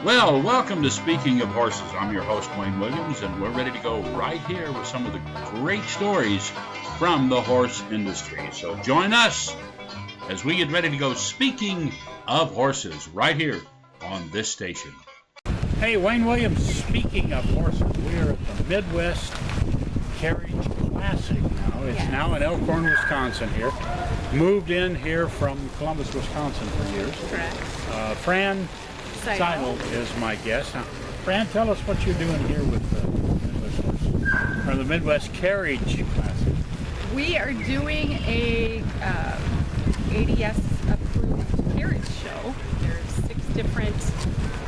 Well, welcome to Speaking of Horses. I'm your host, Wayne Williams, and we're ready to go right here with some of the great stories from the horse industry. So join us as we get ready to go Speaking of Horses right here on this station. Hey, Wayne Williams, Speaking of Horses. We're at the Midwest Carriage Classic now. It's now in Elkhorn, Wisconsin here. Moved in here from Columbus, Wisconsin for years. Correct. Fran Seidel is my guest. Now, Fran, tell us what you're doing here with the Midwest Carriage Classic. We are doing a ADS approved carriage show. There's 6 different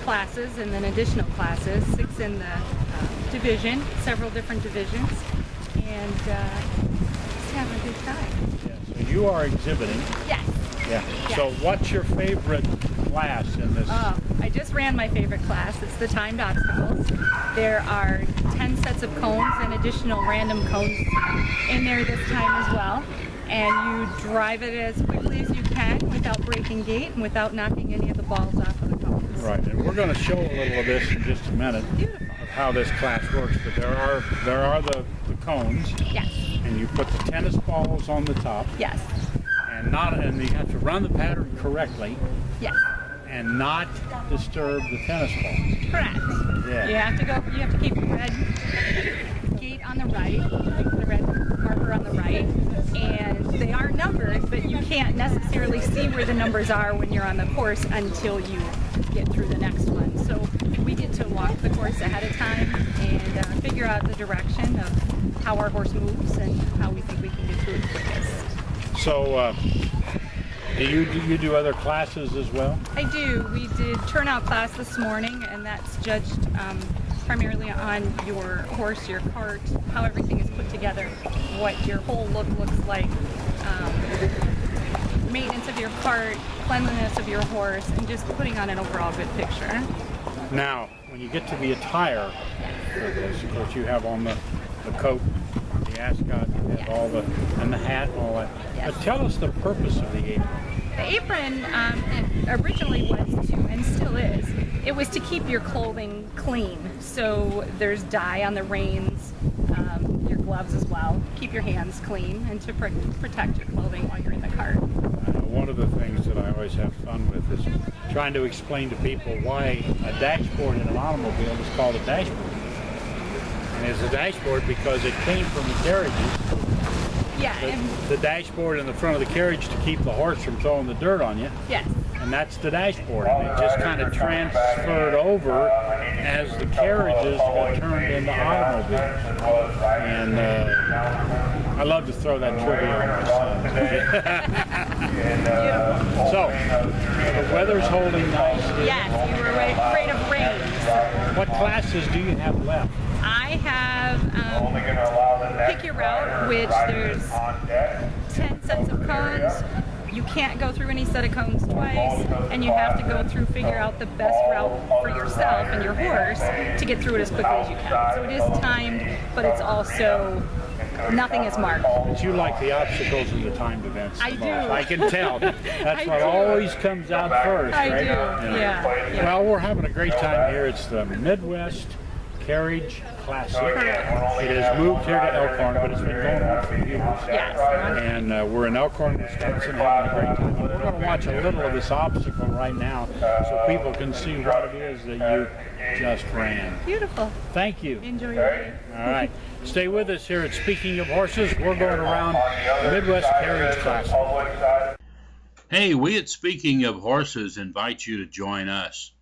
classes and then additional classes, 6 in the division, several different divisions, and just having a good time. Yeah, so you are exhibiting. Yes. Yeah. Yes. So what's your favorite class in this? I just ran my favorite class. It's the timed obstacles. There are 10 sets of cones and additional random cones in there this time as well. And you drive it as quickly as you can without breaking gate and without knocking any of the balls off of the cones. Right, and we're going to show a little of this in just a minute. Beautiful. Of how this class works. But there are the cones. Yes. And you put the tennis balls on the top. Yes. And you have to run the pattern correctly. Yes. And not disturb the tennis balls. Correct. Yeah. You have to keep the red gate on the right, the red marker on the right, and they are numbered, but you can't necessarily see where the numbers are when you're on the course until you get through the next one. So we get to walk the course ahead of time and figure out the direction of how our horse moves and how we think we can get through it quickest. So, do you do other classes as well? I do. We did turnout class this morning, and that's judged primarily on your horse, your cart, how everything is put together, what your whole look looks like, maintenance of your cart, cleanliness of your horse, and just putting on an overall good picture. Now, when you get to the attire for this, of course, you have on the coat, the ascot, you have all and the hat and all that. Yes. But tell us the purpose of the apron. The apron it originally was to, and still is, it was to keep your clothing clean. So there's dye on the reins, your gloves as well, keep your hands clean, and to protect your clothing while you're in the cart. One of the things that I always have fun with is trying to explain to people why a dashboard in an automobile is called a dashboard. And it's a dashboard because it came from the carriages. Yeah. The dashboard in the front of the carriage to keep the horse from throwing the dirt on you. Yes. And that's the dashboard. And it just kind of transferred over as the carriages got turned into automobiles. And I love to throw that trivia on my son. So, the weather's holding nice. Yes, you were afraid of rain. What classes do you have left? I have Pick Your Route, which there's 10 sets of cones. You can't go through any set of cones twice, and you have to go through, figure out the best route for yourself and your horse to get through it as quickly as you can. So it is timed, but it's also, nothing is marked. But you like the obstacles and the timed events the I most. do. I can tell. That's what always comes out first, I right? do, yeah. Well, we're having a great time here. It's the Midwest Carriage Classic. It has moved here to Elkhorn, but it's been going on for years. Yes. And we're in Elkhorn, Wisconsin, having a great time. We're going to watch a little of this obstacle right now so people can see what it is that you just ran. Beautiful. Thank you. Enjoy your day. All right. Stay with us here at Speaking of Horses. We're going around the Midwest Carriage Classic. Hey, we at Speaking of Horses invite you to join us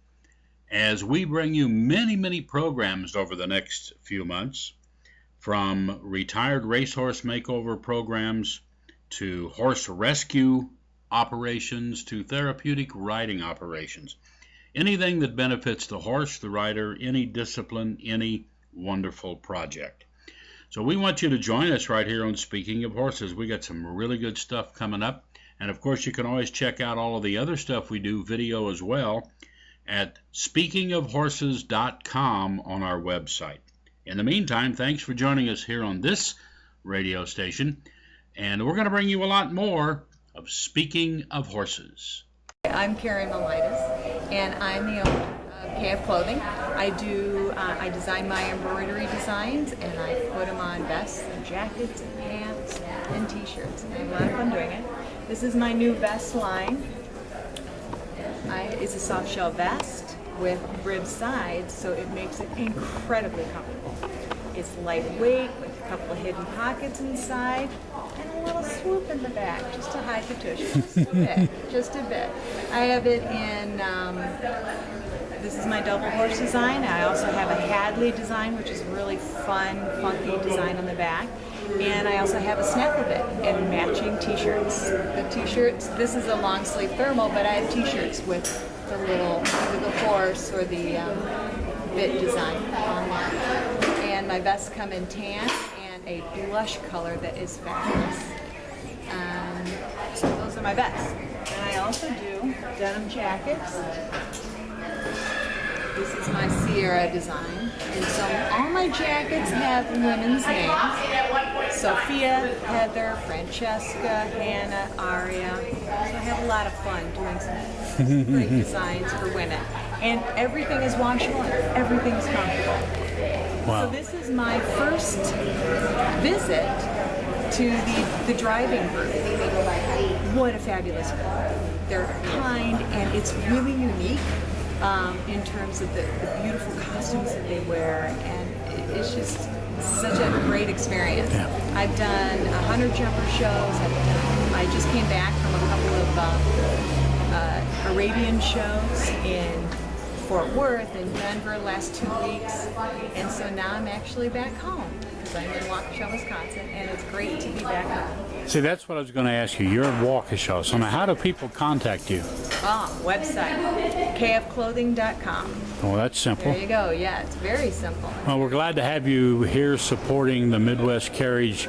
as we bring you many, many programs over the next few months, from retired racehorse makeover programs to horse rescue operations to therapeutic riding operations. Anything that benefits the horse, the rider, any discipline, any wonderful project. So we want you to join us right here on Speaking of Horses. We got some really good stuff coming up. And of course, you can always check out all of the other stuff we do, video as well, at speakingofhorses.com on our website. In the meantime, thanks for joining us here on this radio station, and we're going to bring you a lot more of Speaking of Horses. I'm Karen Melitis, and I'm the owner of KF Clothing. I design my embroidery designs, and I put them on vests and jackets and pants and t-shirts. I have a lot of fun doing it. This is my new vest line. It's a soft shell vest with ribbed sides, so it makes it incredibly comfortable. It's lightweight with a couple of hidden pockets inside and a little swoop in the back just to hide the tush, just a bit, just a bit. I have it in, this is my double horse design. I also have a Hadley design, which is a really fun, funky design on the back. And I also have a snap of it and matching t-shirts. The t-shirts, this is a long sleeve thermal, but I have t-shirts with the little, either the horse or the bit design on that. And my vests come in tan and a blush color that is fabulous. So those are my vests. And I also do denim jackets. This is my Sierra design. And so all my jackets have women's names. Sophia, Heather, Francesca, Hannah, Aria. So I have a lot of fun doing some great designs for women. And everything is washable and everything is comfortable. Wow. So this is my first visit to the driving group. What a fabulous group. They're kind and it's really unique. In terms of the beautiful costumes that they wear, and it's just such a great experience. Yeah. I've done 100 jumper shows. I just came back from a couple of Arabian shows in Fort Worth and Denver last 2 weeks, and so now I'm actually back home because I'm in Waukesha, Wisconsin, and it's great to be back home. See, that's what I was going to ask you. You're in Waukesha, so now how do people contact you? Website, kfclothing.com. Oh, that's simple. There you go. Yeah, it's very simple. Well, we're glad to have you here supporting the Midwest Carriage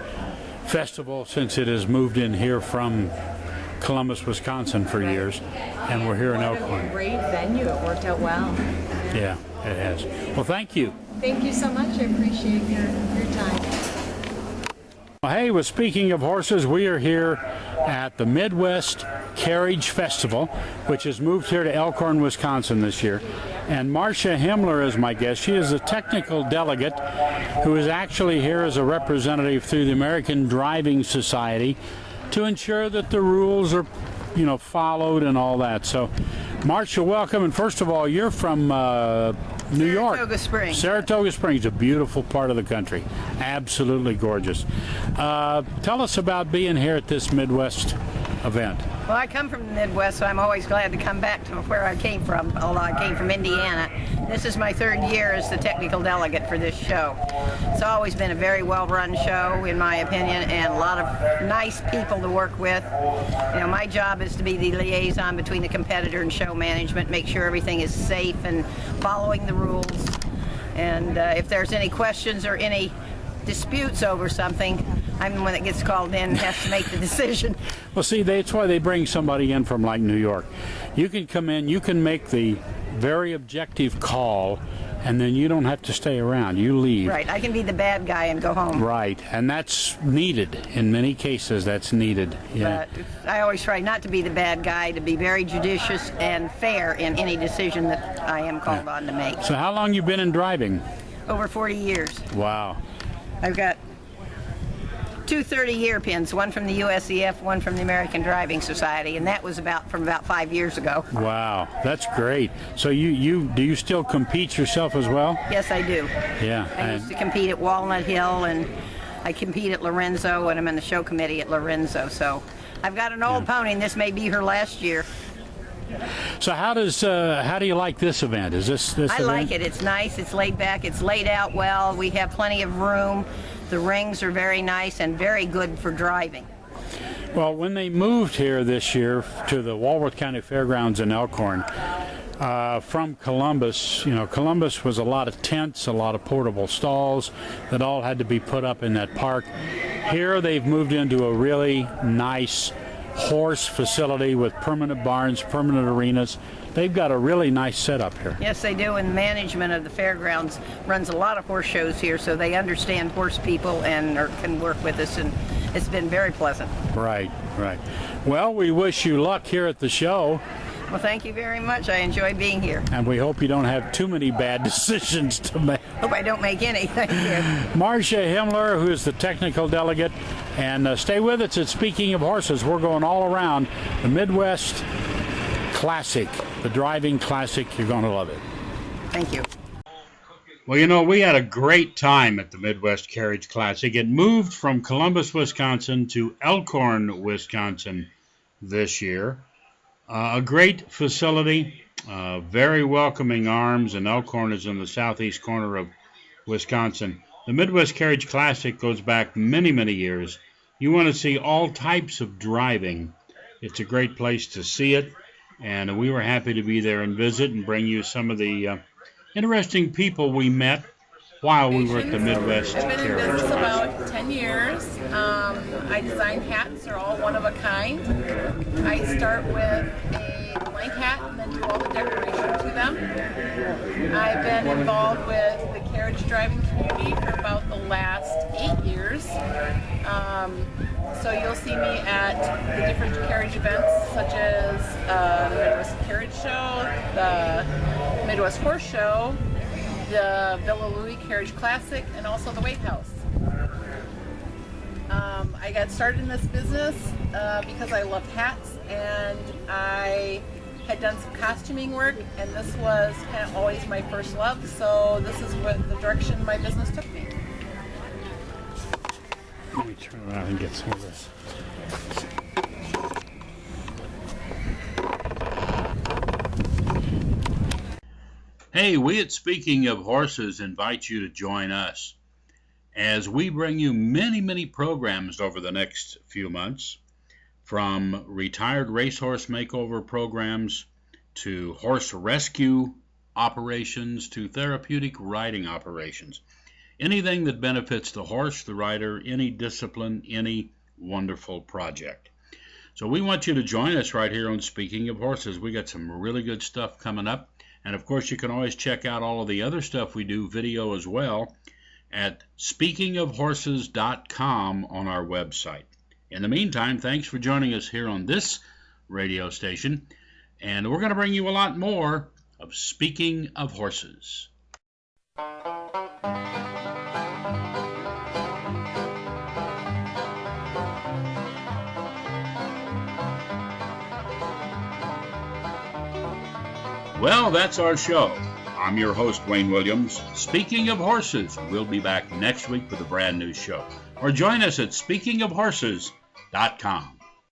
Festival since it has moved in here from Columbus, Wisconsin for years, and we're here in Elkhorn. Great venue. It worked out well. Yeah, it has. Well, thank you. Thank you so much. I appreciate your time. Well, hey, well, speaking of horses, we are here at the Midwest Carriage Festival, which has moved here to Elkhorn, Wisconsin this year. And Marcia Himmler is my guest. She is a technical delegate who is actually here as a representative through the American Driving Society to ensure that the rules are, followed and all that. So, Marcia, welcome. And first of all, you're from New York. Saratoga Springs. Saratoga Springs, a beautiful part of the country. Absolutely gorgeous. Tell us about being here at this Midwest event. Well, I come from the Midwest, so I'm always glad to come back to where I came from, although I came from Indiana. This is my third year as the technical delegate for this show. It's always been a very well-run show, in my opinion, and a lot of nice people to work with. My job is to be the liaison between the competitor and show management, make sure everything is safe and following the rules. And if there's any questions or any disputes over something, I'm the one that gets called in and has to make the decision. Well, see, that's why they bring somebody in from like New York. You can come in, you can make the very objective call, and then you don't have to stay around. You leave. Right, I can be the bad guy and go home. Right, and that's needed. In many cases, that's needed. Yeah. But I always try not to be the bad guy, to be very judicious and fair in any decision that I am called on to make. So how long you been in driving? Over 40 years. Wow. I've got two 30-year pins, one from the USEF, one from the American Driving Society, and that was from about 5 years ago. Wow, that's great. So do you still compete yourself as well? Yes, I do. Yeah. I used to compete at Walnut Hill, and I compete at Lorenzo, and I'm in the show committee at Lorenzo. So I've got an old pony, and this may be her last year. So how do you like this event? Is this I event? like it. It's nice. It's laid back. It's laid out well. We have plenty of room. The rings are very nice and very good for driving. Well, when they moved here this year to the Walworth County Fairgrounds in Elkhorn from Columbus, Columbus was a lot of tents, a lot of portable stalls that all had to be put up in that park. Here they've moved into a really nice horse facility with permanent barns, permanent arenas. They've got a really nice setup here. Yes, they do, and management of the fairgrounds runs a lot of horse shows here, so they understand horse people and can work with us, and it's been very pleasant. Right, right. Well, we wish you luck here at the show. Well, thank you very much. I enjoy being here. And we hope you don't have too many bad decisions to make. Hope I don't make any. Thank you. Marcia Himmler, who is the technical delegate. And stay with us at Speaking of Horses. We're going all around the Midwest Classic, the driving classic. You're going to love it. Thank you. Well, you know, we had a great time at the Midwest Carriage Classic. It moved from Columbus, Wisconsin to Elkhorn, Wisconsin this year. A great facility, very welcoming arms, and Elkhorn is in the southeast corner of Wisconsin. The Midwest Carriage Classic goes back many, many years. You want to see all types of driving. It's a great place to see it, and we were happy to be there and visit and bring you some of the interesting people we met while we were at the Midwest Carriage. I've been in business about 10 years. I design hats. They're all one of a kind. I start with a blank hat and then do all the decoration to them. I've been involved with the carriage driving community for about the last 8 years. So you'll see me at the different carriage events such as the Midwest Carriage Show, the Midwest Horse Show, the Villa Louis Carriage Classic, and also the Weight House. I got started in this business because I loved hats, and I had done some costuming work, and this was kind of always my first love, so this is what the direction my business took me. Let me turn around and get some of this. Hey, we at Speaking of Horses invite you to join us as we bring you many, many programs over the next few months, from retired racehorse makeover programs to horse rescue operations to therapeutic riding operations. Anything that benefits the horse, the rider, any discipline, any wonderful project. So we want you to join us right here on Speaking of Horses. We got some really good stuff coming up. And of course, you can always check out all of the other stuff we do, video as well, at speakingofhorses.com on our website. In the meantime, thanks for joining us here on this radio station. And we're going to bring you a lot more of Speaking of Horses. Well, that's our show. I'm your host, Wayne Williams. Speaking of Horses, we'll be back next week with a brand new show. Or join us at speakingofhorses.com.